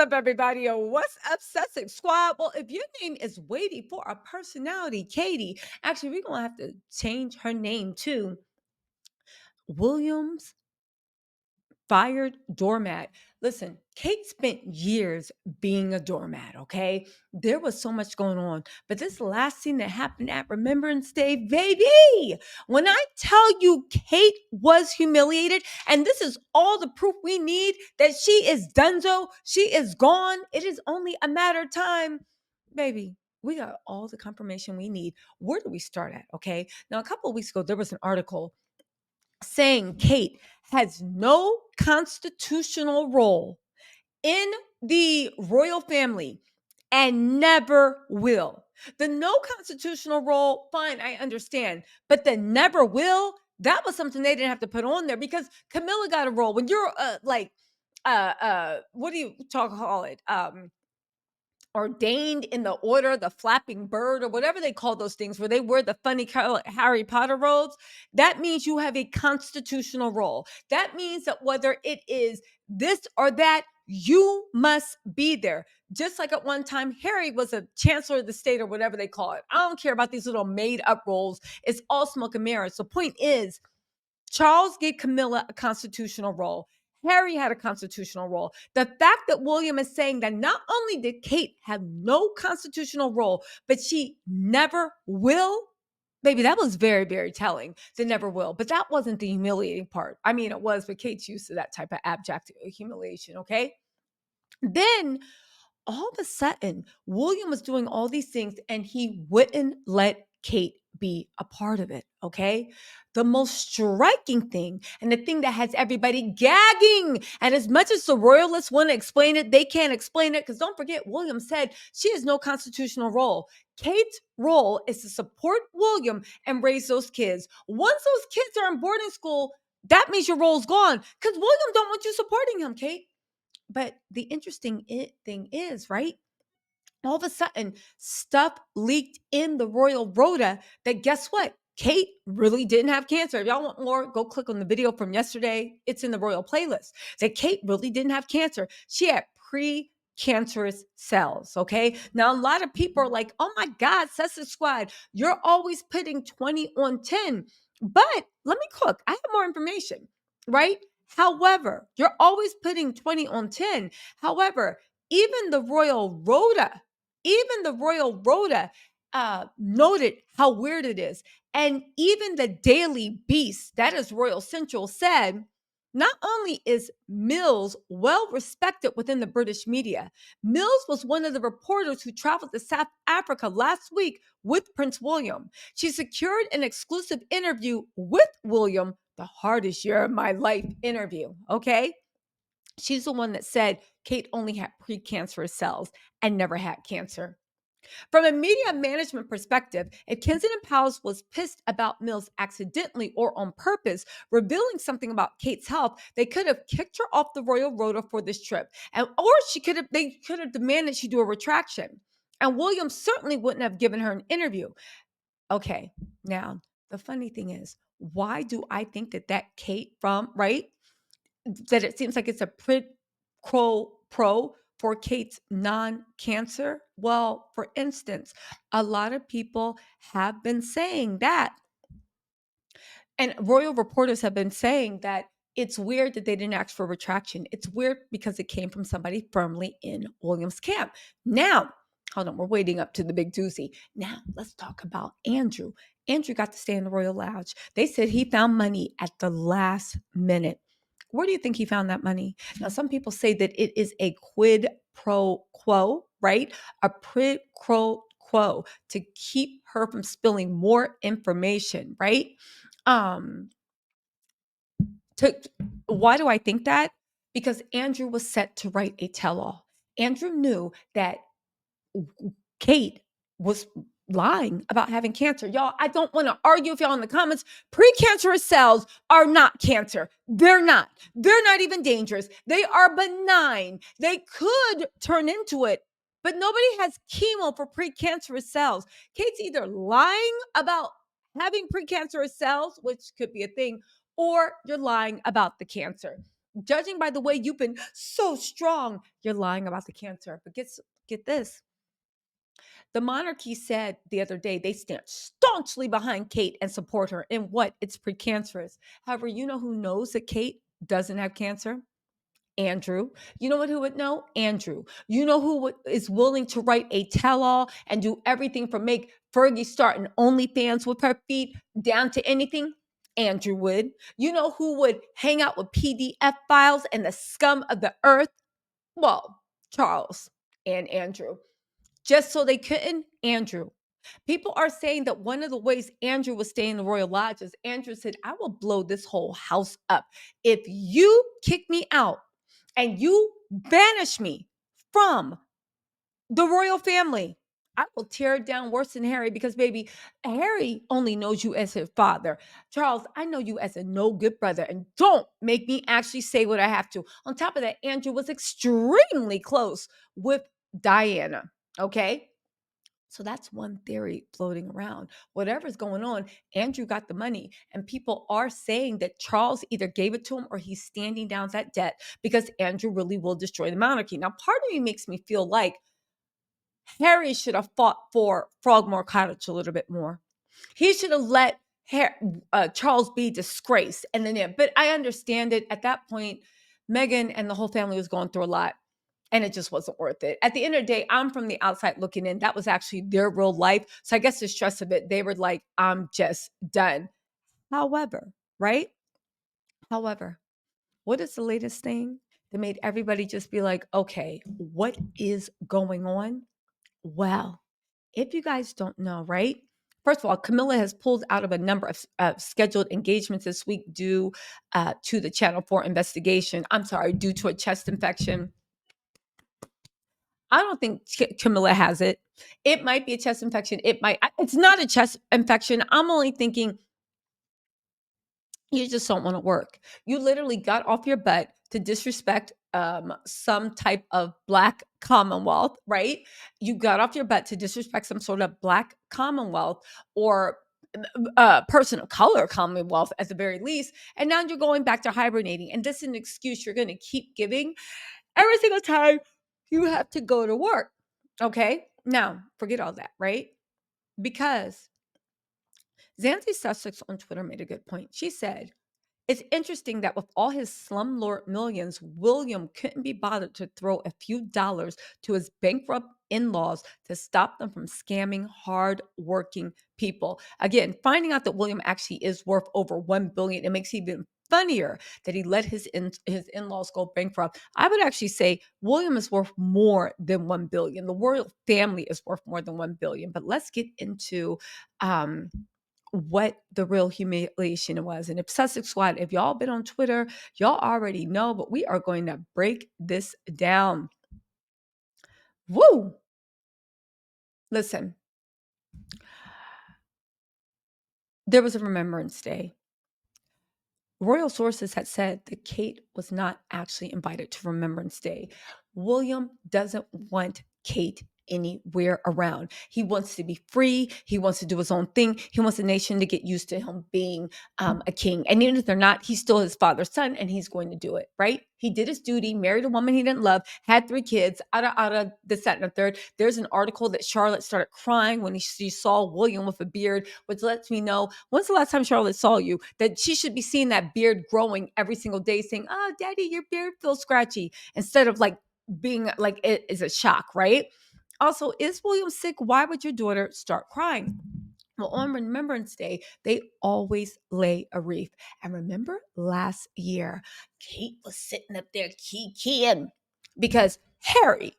up, everybody? What's up, Sussex Squad? Well, if your name is waiting for a personality, Katie, actually, we're going to have to change her name to Williams Fired Doormat. Listen, Kate spent years being a doormat, okay? There was so much going on. But this last scene that happened at Remembrance Day, baby, when I tell you Kate was humiliated, and this is all the proof we need that she is donezo, she is gone, it is only a matter of time, baby. We got all the confirmation we need. Where do we start at? Okay. Now, a couple of weeks ago, there was an article saying Kate has no constitutional role in the royal family and never will. The no constitutional role, fine, I understand, but the never will, that was something they didn't have to put on there because Camilla got a role. When you're what do you call it? Ordained in the order, the flapping bird, or whatever they call those things, where they wear the funny Harry Potter robes, that means you have a constitutional role. That means that whether it is this or that, you must be there. Just like at one time, Harry was a chancellor of the state or whatever they call it. I don't care about these little made up roles. It's all smoke and mirrors. The point is, Charles gave Camilla a constitutional role. Harry had a constitutional role. The fact that William is saying that not only did Kate have no constitutional role, but she never will, baby, that was very, very telling. They never will. But that wasn't the humiliating part. I mean, it was, but Kate's used to that type of abject humiliation, okay? Then all of a sudden, William was doing all these things and he wouldn't let Kate be a part of it. Okay. The most striking thing and the thing that has everybody gagging, and as much as the royalists want to explain it, they can't explain it because don't forget, William said she has no constitutional role. Kate's role is to support William and raise those kids. Once those kids are in boarding school, that means your role's gone because William don't want you supporting him, Kate. But the interesting thing is, right? All of a sudden, stuff leaked in the royal rota that guess what? Kate really didn't have cancer. If y'all want more, go click on the video from yesterday. It's in the royal playlist. That Kate really didn't have cancer. She had pre-cancerous cells. Okay. Now, a lot of people are like, oh my God, Sussex Squad, you're always putting 20 on 10. But let me cook. I have more information, right? However, you're always putting 20 on 10. However, even the royal rota, noted how weird it is. And even the Daily Beast, that is Royal Central, said not only is Mills well respected within the British media, Mills was one of the reporters who traveled to South Africa last week with Prince William. She secured an exclusive interview with William, the hardest year of my life interview, okay? She's the one that said Kate only had precancerous cells and never had cancer. From a media management perspective, if Kensington Palace was pissed about Mills accidentally or on purpose revealing something about Kate's health, they could have kicked her off the royal rota for this trip, or they could have demanded she do a retraction. And William certainly wouldn't have given her an interview. Okay, now the funny thing is, why do I think that Kate from right? That it seems like it's a pro for Kate's non-cancer? Well, for instance, a lot of people have been saying that, and royal reporters have been saying that it's weird that they didn't ask for retraction. It's weird because it came from somebody firmly in William's camp. Now, hold on, we're waiting up to the big doozy. Now, let's talk about Andrew. Andrew got to stay in the Royal Lounge. They said he found money at the last minute. Where do you think he found that money? Now, some people say that it is a quid pro quo, right? A quid pro quo to keep her from spilling more information, right? Um, why do I think that? Because Andrew was set to write a tell-all. Andrew knew that Kate was lying about having cancer. Y'all, I don't want to argue with y'all in the comments. Precancerous cells are not cancer. They're not. They're not even dangerous. They are benign. They could turn into it, but nobody has chemo for precancerous cells. Kate's either lying about having precancerous cells, which could be a thing, or you're lying about the cancer. Judging by the way you've been so strong, you're lying about the cancer. But get this. The monarchy said the other day they stand staunchly behind Kate and support her in what? It's precancerous. However, you know who knows that Kate doesn't have cancer? Andrew. You know what who would know? Andrew. You know who is willing to write a tell-all and do everything from make Fergie start an OnlyFans with her feet down to anything? Andrew would. You know who would hang out with PDF files and the scum of the earth? Well, Charles and Andrew. Just so they couldn't? Andrew. People are saying that one of the ways Andrew was staying in the Royal Lodge is Andrew said, I will blow this whole house up. If you kick me out and you banish me from the royal family, I will tear it down worse than Harry because, baby, Harry only knows you as his father. Charles, I know you as a no good brother, and don't make me actually say what I have to. On top of that, Andrew was extremely close with Diana. Okay. So that's one theory floating around. Whatever's going on, Andrew got the money, and people are saying that Charles either gave it to him or he's standing down that debt because Andrew really will destroy the monarchy. Now, part of me makes me feel like Harry should have fought for Frogmore Cottage a little bit more. He should have let Charles be disgraced, and then, yeah, but I understand it. At that point, Meghan and the whole family was going through a lot, and it just wasn't worth it. At the end of the day, I'm from the outside looking in. That was actually their real life. So I guess the stress of it, they were like, I'm just done. However, right? However, what is the latest thing that made everybody just be like, okay, what is going on? Well, if you guys don't know, right? First of all, Camilla has pulled out of a number of scheduled engagements this week due to the Channel 4 investigation. I'm sorry, due to a chest infection. I don't think Camilla has it. It might be a chest infection. It's not a chest infection. I'm only thinking you just don't want to work. You literally got off your butt to disrespect some type of Black Commonwealth, right? You got off your butt to disrespect some sort of Black Commonwealth or person of color Commonwealth at the very least. And now you're going back to hibernating. And this is an excuse you're going to keep giving every single time you have to go to work. Okay. Now, forget all that, right? Because Zanzi Sussex on Twitter made a good point. She said, it's interesting that with all his slumlord millions, William couldn't be bothered to throw a few dollars to his bankrupt in-laws to stop them from scamming hard-working people. Again, finding out that William actually is worth over $1 billion, it makes it even funnier that he let his in-laws go bankrupt. I would actually say William is worth more than $1 billion. The royal family is worth more than $1 billion. But let's get into what the real humiliation was. And if Sussex Squad, if y'all been on Twitter, y'all already know, but we are going to break this down. Woo! Listen, there was a Remembrance Day. Royal sources had said that Kate was not actually invited to Remembrance Day. William doesn't want Kate anywhere around. He wants to be free. He wants to do his own thing. He wants the nation to get used to him being a king. And even if they're not, he's still his father's son and he's going to do it, right? He did his duty, married a woman he didn't love, had 3 kids, out of this, that, and the third. There's an article that Charlotte started crying when she saw William with a beard, which lets me know, when's the last time Charlotte saw you? That she should be seeing that beard growing every single day saying, oh, daddy, your beard feels scratchy, instead of like being like it is a shock, right? Also, is William sick? Why would your daughter start crying? Well, on Remembrance Day, they always lay a wreath. And remember last year, Kate was sitting up there keying because Harry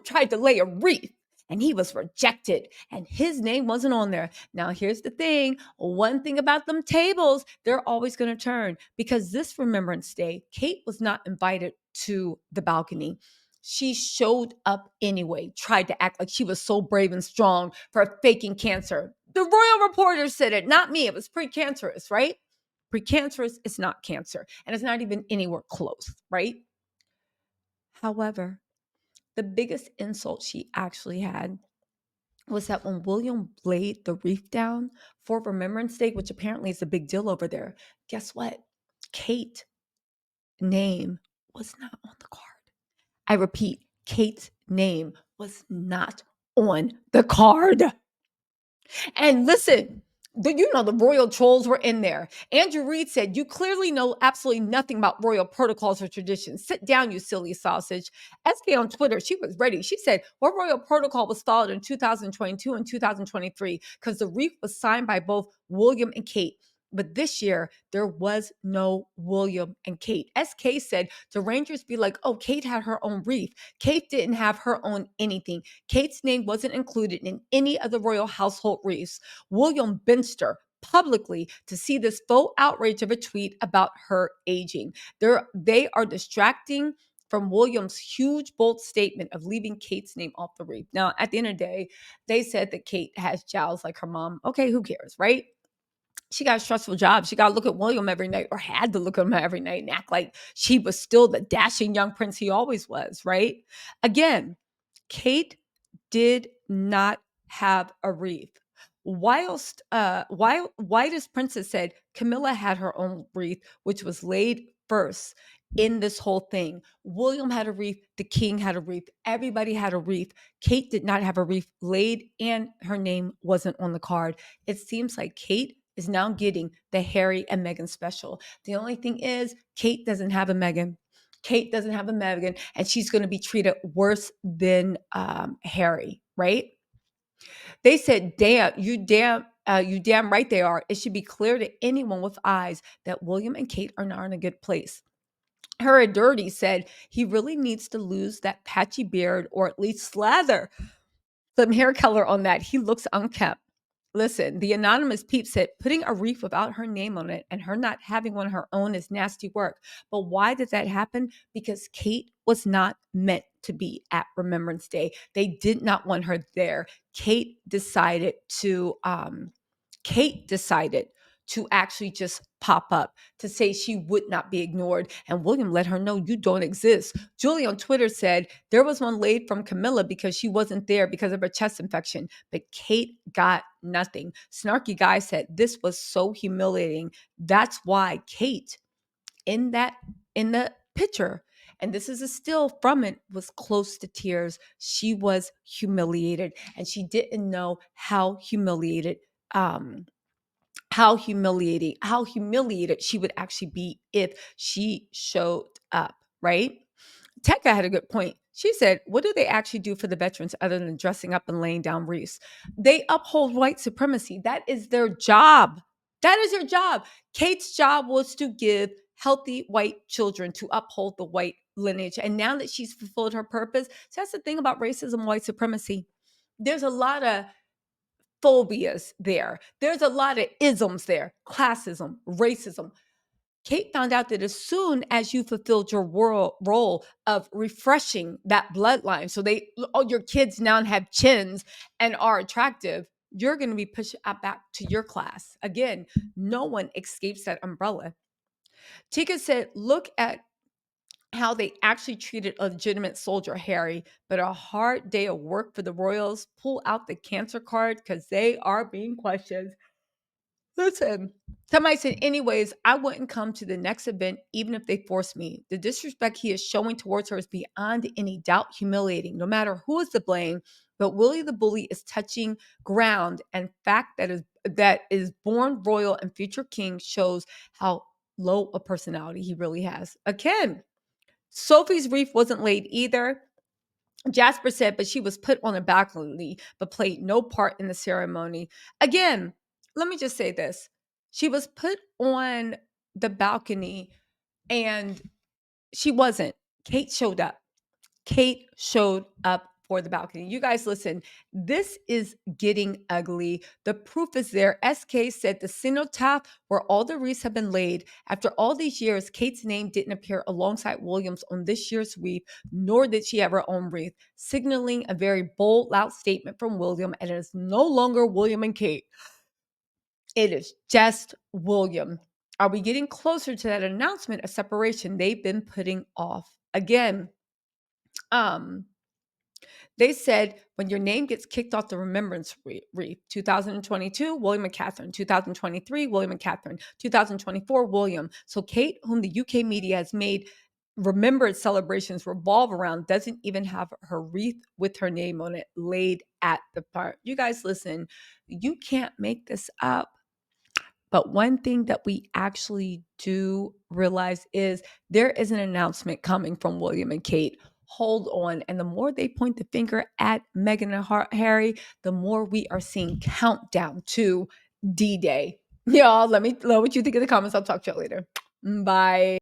tried to lay a wreath and he was rejected and his name wasn't on there. Now, here's the thing. One thing about them tables, they're always going to turn because this Remembrance Day, Kate was not invited to the balcony. She showed up anyway, tried to act like she was so brave and strong for faking cancer. The royal reporter said it, not me. It was precancerous, right? Precancerous is not cancer, and it's not even anywhere close, right? However, the biggest insult she actually had was that when William laid the wreath down for Remembrance Day, which apparently is a big deal over there, guess what? Kate name was not on the card. I repeat, Kate's name was not on the card. And listen, the royal trolls were in there. Andrew Reid said, "You clearly know absolutely nothing about royal protocols or traditions. Sit down, you silly sausage." SK on Twitter, she was ready. She said, "What royal protocol was followed in 2022 and 2023? Because the wreath was signed by both William and Kate. But this year, there was no William and Kate." SK said, "The Rangers be like, oh, Kate had her own wreath. Kate didn't have her own anything. Kate's name wasn't included in any of the royal household wreaths." William Binster publicly to see this faux outrage of a tweet about her aging. They are distracting from William's huge, bold statement of leaving Kate's name off the wreath. Now, at the end of the day, they said that Kate has jowls like her mom. Okay, who cares, right? She got a stressful job. She got to look at William every night, or had to look at him every night and act like she was still the dashing young prince he always was, right? Again, Kate did not have a wreath. Whilst Princess said Camilla had her own wreath, which was laid first in this whole thing. William had a wreath, the king had a wreath, everybody had a wreath. Kate did not have a wreath laid, and her name wasn't on the card. It seems like Kate is now getting the Harry and Meghan special. The only thing is, Kate doesn't have a Meghan. Kate doesn't have a Meghan, and she's going to be treated worse than Harry, right? They said, you damn right they are. It should be clear to anyone with eyes that William and Kate are not in a good place." Her Dirty said he really needs to lose that patchy beard, or at least slather some hair color on that. He looks unkempt. Listen, the anonymous peep said putting a wreath without her name on it and her not having one of her own is nasty work. But why did that happen? Because Kate was not meant to be at Remembrance Day. They did not want her there. Kate decided to actually just pop up to say she would not be ignored. And William let her know, you don't exist. Julie on Twitter said there was one laid from Camilla because she wasn't there because of her chest infection, but Kate got nothing. Snarky Guy said this was so humiliating. That's why Kate in the picture, and this is a still from it, was close to tears. She was humiliated, and she didn't know how humiliated how humiliated she would actually be if she showed up, right? Tekka had a good point. She said, what do they actually do for the veterans other than dressing up and laying down wreaths? They uphold white supremacy. That is their job. That is their job. Kate's job was to give healthy white children, to uphold the white lineage. And now that she's fulfilled her purpose, so that's the thing about racism, white supremacy. There's a lot of phobias there. There's a lot of isms there. Classism, racism. Kate found out that as soon as you fulfilled your role of refreshing that bloodline, so all your kids now have chins and are attractive, you're going to be pushed back to your class. Again, no one escapes that umbrella. Tika said, look at how they actually treated a legitimate soldier, Harry, but a hard day of work for the royals. Pull out the cancer card because they are being questioned. Listen, somebody said, anyways, I wouldn't come to the next event even if they forced me. The disrespect he is showing towards her is beyond any doubt humiliating, no matter who is to blame. But Willie the Bully is touching ground, and fact that is born royal and future king shows how low a personality he really has. Again, Sophie's wreath wasn't laid either. Jasper said, but she was put on a balcony, but played no part in the ceremony. Again, let me just say this. She was put on the balcony and she wasn't. Kate showed up. Kate showed up for the balcony. You guys listen, this is getting ugly. The proof is there. SK said the cenotaph where all the wreaths have been laid. After all these years, Kate's name didn't appear alongside William's on this year's wreath, nor did she have her own wreath, signaling a very bold, loud statement from William, and it is no longer William and Kate. It is just William. Are we getting closer to that announcement of separation they've been putting off? Again, They said when your name gets kicked off the remembrance wreath, 2022, William and Catherine, 2023, William and Catherine, 2024, William. So Kate, whom the UK media has made remembrance celebrations revolve around, doesn't even have her wreath with her name on it laid at the park. You guys, listen, you can't make this up. But one thing that we actually do realize is there is an announcement coming from William and Kate. Hold on. And the more they point the finger at Meghan and Harry, the more we are seeing countdown to D-Day. Y'all, let me know what you think in the comments. I'll talk to you later. Bye.